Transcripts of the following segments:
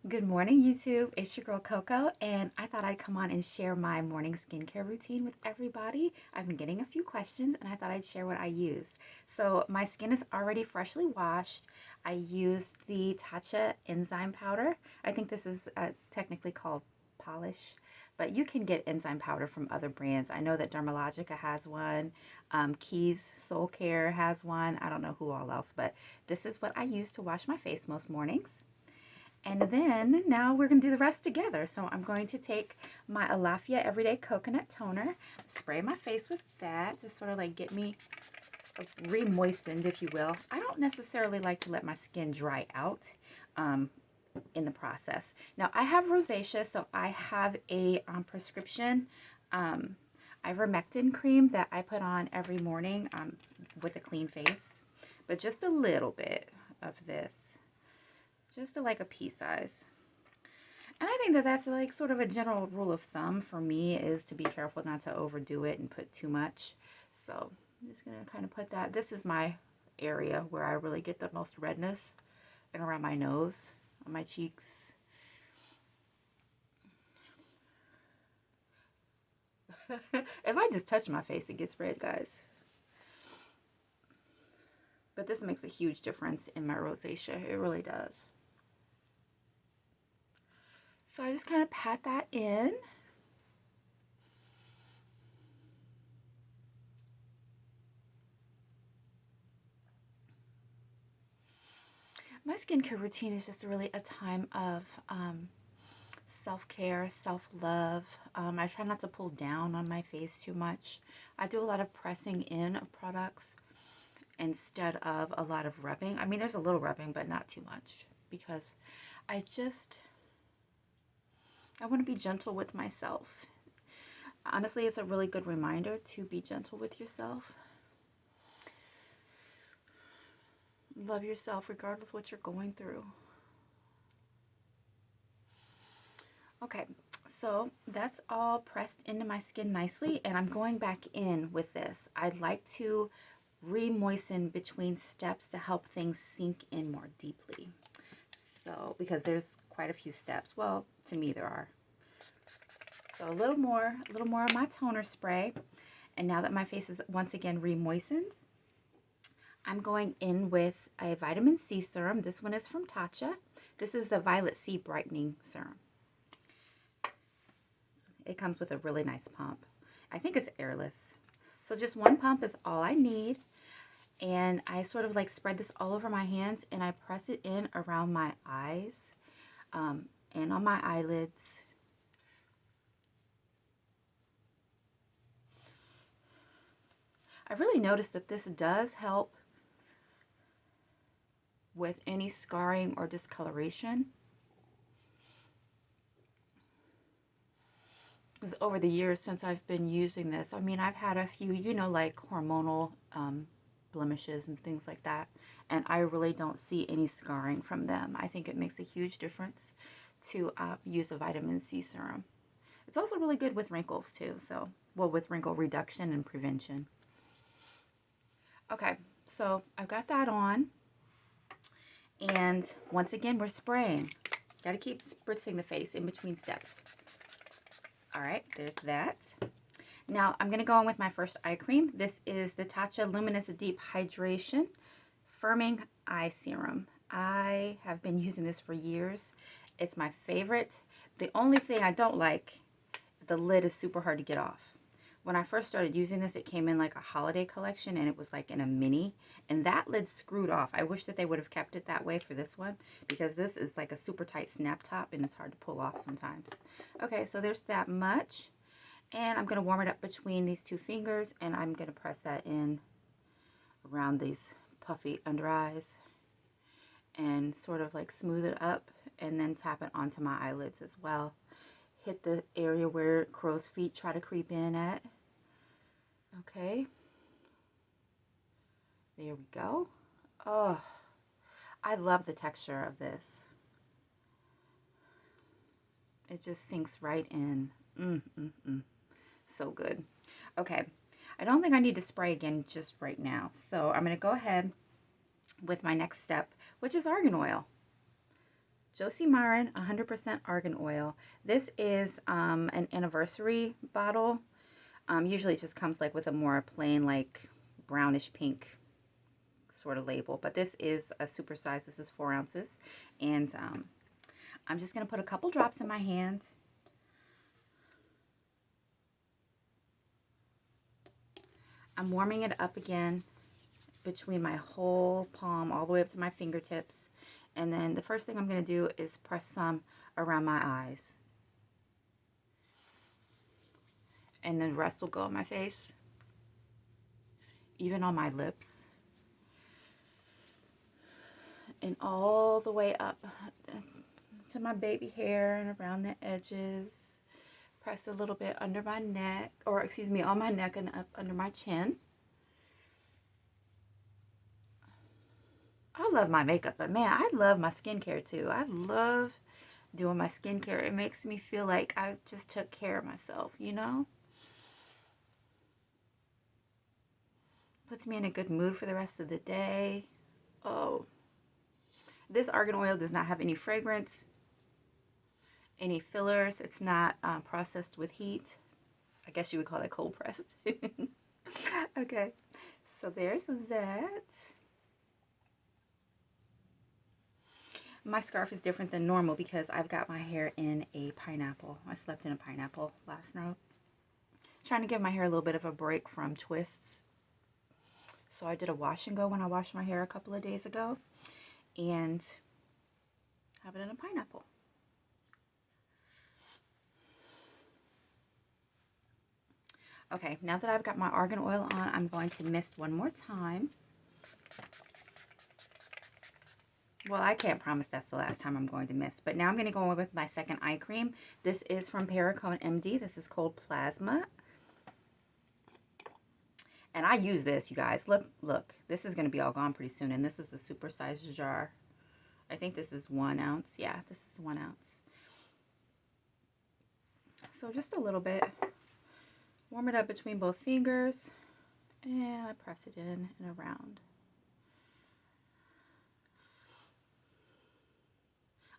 Good morning, YouTube. It's your girl Coco, and I thought I'd come on and share my morning skincare routine with everybody. I've been getting a few questions, and I thought I'd share what I use. So, my skin is already freshly washed. I used the Tatcha enzyme powder. I think this is technically called polish, but you can get enzyme powder from other brands. I know that Dermalogica has one, Keys Soul Care has one. I don't know who all else, but this is what I use to wash my face most mornings. And then now we're going to do the rest together. So I'm going to take my Alafia Everyday Coconut Toner, spray my face with that to sort of like get me re-moistened, if you will. I don't necessarily like to let my skin dry out in the process. Now I have rosacea, so I have a prescription ivermectin cream that I put on every morning with a clean face, but just a little bit of this. Just to like a pea size. And I think that that's like sort of a general rule of thumb for me, is to be careful not to overdo it and put too much. So I'm just going to kind of put that. This is my area where I really get the most redness, and around my nose, on my cheeks. If I just touch my face, it gets red, guys. But this makes a huge difference in my rosacea. It really does. So I just kind of pat that in. My skincare routine is just really a time of self-care, self-love. I try not to pull down on my face too much. I do a lot of pressing in of products instead of a lot of rubbing. I mean, there's a little rubbing, but not too much, because I want to be gentle with myself. Honestly, it's a really good reminder to be gentle with yourself. Love yourself regardless what you're going through. Okay, so that's all pressed into my skin nicely, and I'm going back in with this. I'd like to re-moisten between steps to help things sink in more deeply. So, because there's quite a few steps. Well, to me there are. So a little more of my toner spray. And now that my face is once again re-moistened, I'm going in with a vitamin C serum. This one is from Tatcha. This is the Violet C Brightening Serum. It comes with a really nice pump. I think it's airless. So just one pump is all I need. And I sort of like spread this all over my hands, and I press it in around my eyes and on my eyelids. I really noticed that this does help with any scarring or discoloration. Because over the years since I've been using this, I mean, I've had a few, like hormonal blemishes and things like that, and I really don't see any scarring from them. I think it makes a huge difference to use a vitamin C serum. It's also really good with wrinkles too, so, well, with wrinkle reduction and prevention. Okay, so I've got that on, and once again, we're spraying. Got to keep spritzing the face in between steps. All right, there's that. Now I'm going to go on with my first eye cream. This is the Tatcha Luminous Deep Hydration Firming Eye Serum. I have been using this for years. It's my favorite. The only thing I don't like, the lid is super hard to get off. When I first started using this, it came in like a holiday collection, and it was like in a mini, and that lid screwed off. I wish that they would have kept it that way for this one, because this is like a super tight snap top, and it's hard to pull off sometimes. Okay, so there's that much. And I'm going to warm it up between these two fingers, and I'm going to press that in around these puffy under eyes and sort of like smooth it up, and then tap it onto my eyelids as well. Hit the area where crow's feet try to creep in at. Okay. There we go. Oh, I love the texture of this. It just sinks right in. So good. Okay, I don't think I need to spray again just right now. So I'm going to go ahead with my next step, which is argan oil. Josie Marin 100% argan oil. This is an anniversary bottle. Usually it just comes like with a more plain, like brownish pink sort of label, but this is a super size. This is 4 ounces, and I'm just going to put a couple drops in my hand. I'm warming it up again between my whole palm all the way up to my fingertips. And then the first thing I'm going to do is press some around my eyes. And then the rest will go on my face, even on my lips. And all the way up to my baby hair and around the edges. Press a little bit under my neck, or excuse me, on my neck and up under my chin. I love my makeup, but man, I love my skincare too. I love doing my skincare. It makes me feel like I just took care of myself, you know? Puts me in a good mood for the rest of the day. Oh, this argan oil does not have any fragrance, any fillers. It's not processed with heat. I guess you would call it cold pressed. Okay, so there's that. My scarf is different than normal because I've got my hair in a pineapple. I slept in a pineapple last night. Trying to give my hair a little bit of a break from twists. So I did a wash and go when I washed my hair a couple of days ago. And have it in a pineapple. Okay, now that I've got my argan oil on, I'm going to mist one more time. Well, I can't promise that's the last time I'm going to mist, but now I'm going to go in with my second eye cream. This is from Perricone MD. This is called Plasma. And I use this, you guys. Look, look. This is going to be all gone pretty soon, and this is a super sized jar. I think this is 1 ounce. Yeah, this is 1 ounce. So just a little bit. Warm it up between both fingers, and I press it in and around.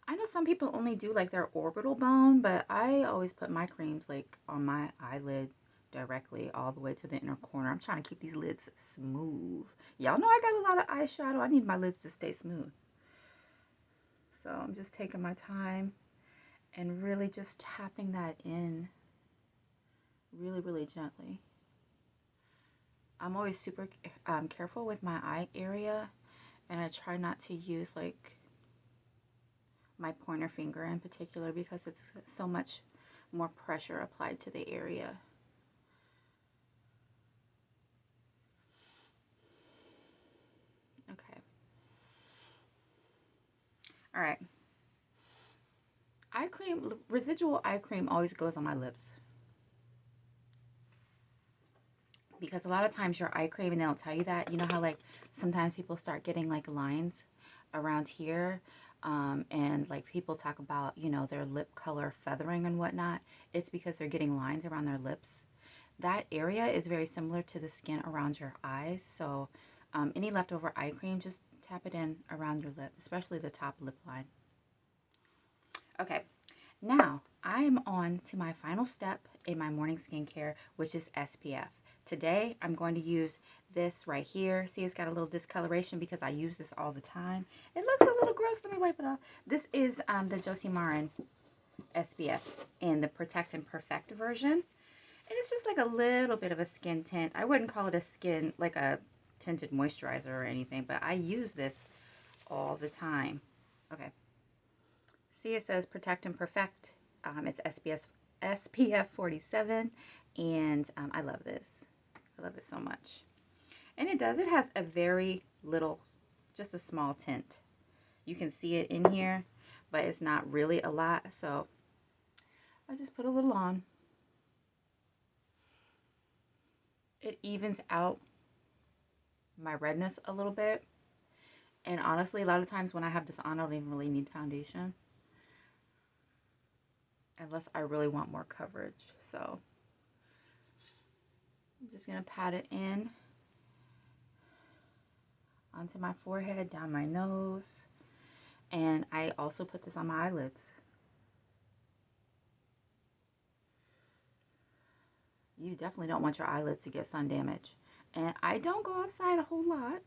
I know some people only do like their orbital bone, but I always put my creams like on my eyelid directly all the way to the inner corner. I'm trying to keep these lids smooth. Y'all know I got a lot of eyeshadow. I need my lids to stay smooth. So I'm just taking my time and really just tapping that in really, really gently. I'm always super careful with my eye area, and I try not to use like my pointer finger in particular because it's so much more pressure applied to the area. Okay. All right. Eye cream, residual eye cream always goes on my lips. Because a lot of times your eye cream, and they'll tell you that, you know how like sometimes people start getting like lines around here, and like people talk about, you know, their lip color feathering and whatnot. It's because they're getting lines around their lips. That area is very similar to the skin around your eyes. So any leftover eye cream, just tap it in around your lip, especially the top lip line. Okay, now I am on to my final step in my morning skincare, which is SPF. Today, I'm going to use this right here. See, it's got a little discoloration because I use this all the time. It looks a little gross. Let me wipe it off. This is the Josie Marin SPF in the Protect and Perfect version. And it's just like a little bit of a skin tint. I wouldn't call it a skin, like a tinted moisturizer or anything, but I use this all the time. Okay. See, it says Protect and Perfect. It's SPF 47, and I love this. I love it so much. And it has a very little, just a small tint. You can see it in here, but it's not really a lot. So I just put a little on. It evens out my redness a little bit. And honestly, a lot of times when I have this on, I don't even really need foundation. Unless I really want more coverage. So I'm just going to pat it in onto my forehead, down my nose. And I also put this on my eyelids. You definitely don't want your eyelids to get sun damage. And I don't go outside a whole lot.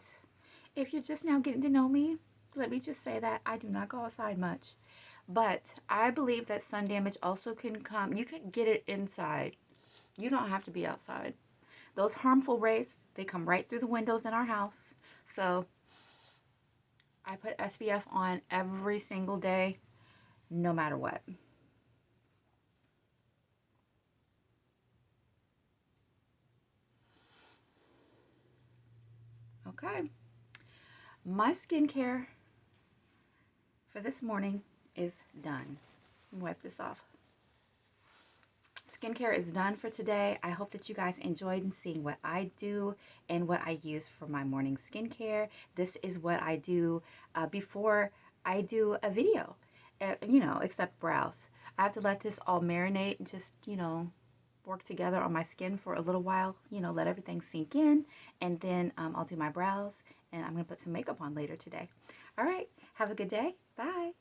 If you're just now getting to know me, let me just say that I do not go outside much. But I believe that sun damage also can come, you can get it inside. You don't have to be outside. Those harmful rays, they come right through the windows in our house. So I put SPF on every single day, no matter what. Okay. My skincare for this morning is done. Wipe this off. Skincare is done for today. I hope that you guys enjoyed seeing what I do and what I use for my morning skincare. This is what I do before I do a video, except brows. I have to let this all marinate and just, work together on my skin for a little while, let everything sink in, and then I'll do my brows, and I'm going to put some makeup on later today. All right, have a good day. Bye.